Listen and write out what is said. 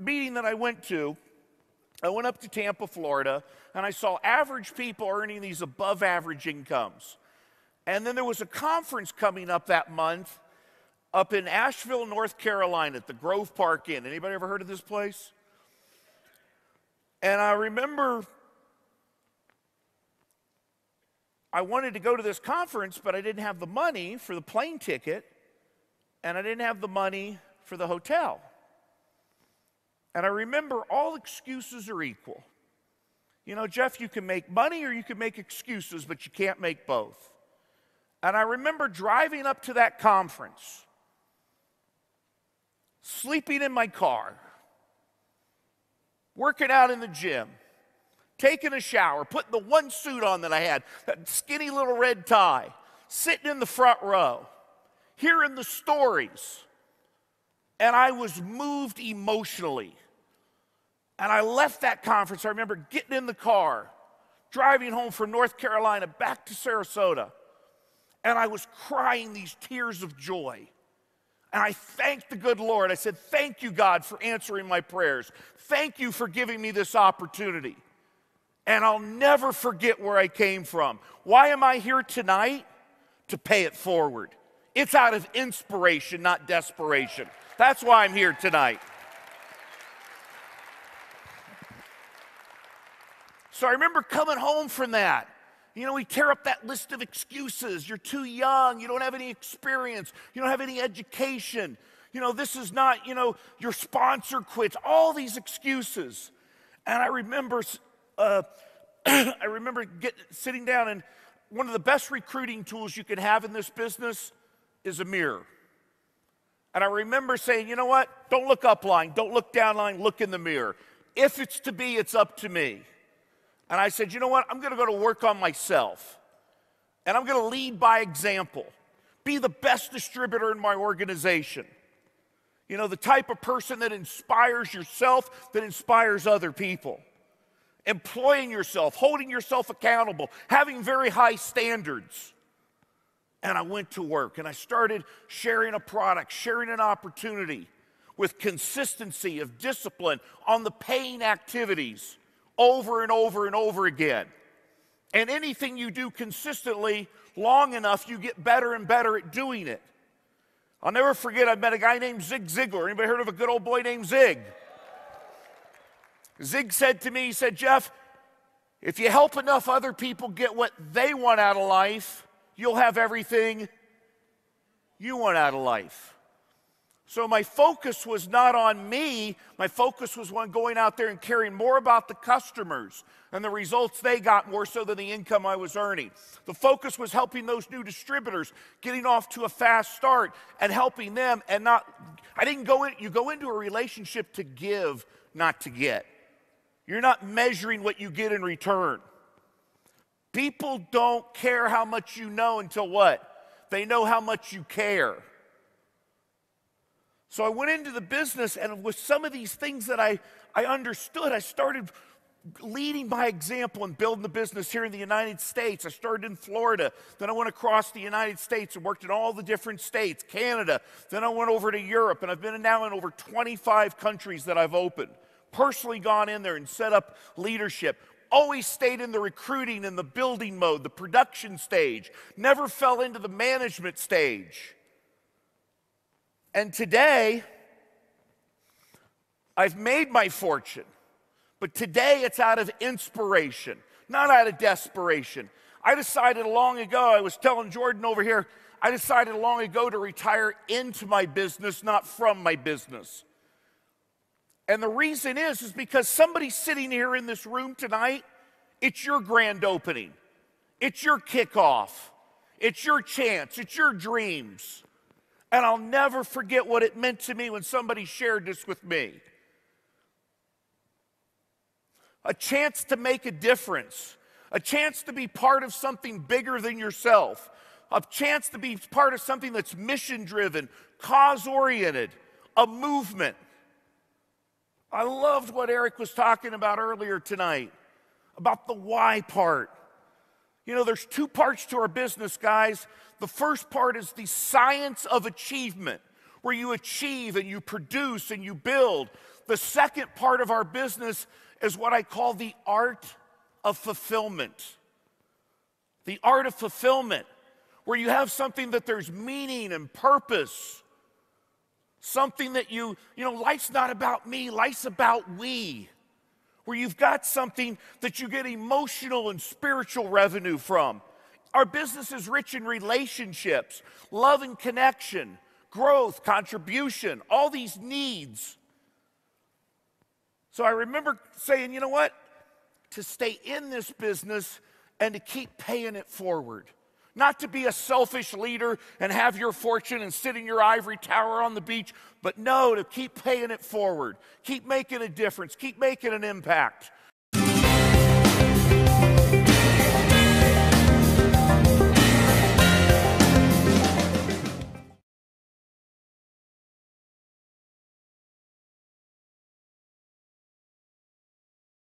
meeting that I went up to Tampa, Florida, and I saw average people earning these above average incomes. And then there was a conference coming up that month up in Asheville, North Carolina at the Grove Park Inn. Anybody ever heard of this place? And I remember I wanted to go to this conference, but I didn't have the money for the plane ticket, and I didn't have the money for the hotel. And I remember all excuses are equal. You know, Jeff, you can make money or you can make excuses, but you can't make both. And I remember driving up to that conference, sleeping in my car, working out in the gym, taking a shower, putting the one suit on that I had, that skinny little red tie, sitting in the front row, hearing the stories. And I was moved emotionally. And I left that conference. I remember getting in the car, driving home from North Carolina back to Sarasota. And I was crying these tears of joy. And I thanked the good Lord. I said, thank you, God, for answering my prayers. Thank you for giving me this opportunity. And I'll never forget where I came from. Why am I here tonight? To pay it forward. It's out of inspiration, not desperation. That's why I'm here tonight. So I remember coming home from that. You know, we tear up that list of excuses. You're too young. You don't have any experience. You don't have any education. You know, this is not, your sponsor quits. All these excuses. And I remember sitting down, and one of the best recruiting tools you can have in this business is a mirror. And I remember saying, you know what? Don't look up line. Don't look down line. Look in the mirror. If it's to be, it's up to me. And I said, you know what? I'm going to go to work on myself. And I'm going to lead by example. Be the best distributor in my organization. You know, the type of person that inspires yourself, that inspires other people. Employing yourself, holding yourself accountable, having very high standards. And I went to work and I started sharing a product, sharing an opportunity with consistency of discipline on the paying activities over and over and over again. And anything you do consistently long enough, you get better and better at doing it. I'll never forget, I met a guy named Zig Ziglar. Anybody heard of a good old boy named Zig? Zig said to me, he said, Jeff, if you help enough other people get what they want out of life, you'll have everything you want out of life. So my focus was not on me. My focus was on going out there and caring more about the customers and the results they got more so than the income I was earning. The focus was helping those new distributors, getting off to a fast start and helping them. And you go into a relationship to give, not to get. You're not measuring what you get in return. People don't care how much you know until what? They know how much you care. So I went into the business, and with some of these things that I understood, I started leading by example and building the business here in the United States. I started in Florida, then I went across the United States and worked in all the different states, Canada, then I went over to Europe, and I've been now in over 25 countries that I've opened. Personally gone in there and set up leadership. Always stayed in the recruiting and the building mode, the production stage. Never fell into the management stage. And today, I've made my fortune. But today, it's out of inspiration, not out of desperation. I decided long ago, I was telling Jordan over here, I decided long ago to retire into my business, not from my business. And the reason is because somebody sitting here in this room tonight, it's your grand opening. It's your kickoff. It's your chance. It's your dreams. And I'll never forget what it meant to me when somebody shared this with me. A chance to make a difference. A chance to be part of something bigger than yourself. A chance to be part of something that's mission-driven, cause-oriented, a movement. I loved what Eric was talking about earlier tonight, about the why part. You know, there's two parts to our business, guys. The first part is the science of achievement, where you achieve and you produce and you build. The second part of our business is what I call the art of fulfillment. The art of fulfillment, where you have something that there's meaning and purpose. Something that life's not about me, life's about we. Where you've got something that you get emotional and spiritual revenue from. Our business is rich in relationships, love and connection, growth, contribution, all these needs. So I remember saying, you know what? To stay in this business and to keep paying it forward. Not to be a selfish leader and have your fortune and sit in your ivory tower on the beach, but no, to keep paying it forward. Keep making a difference. Keep making an impact.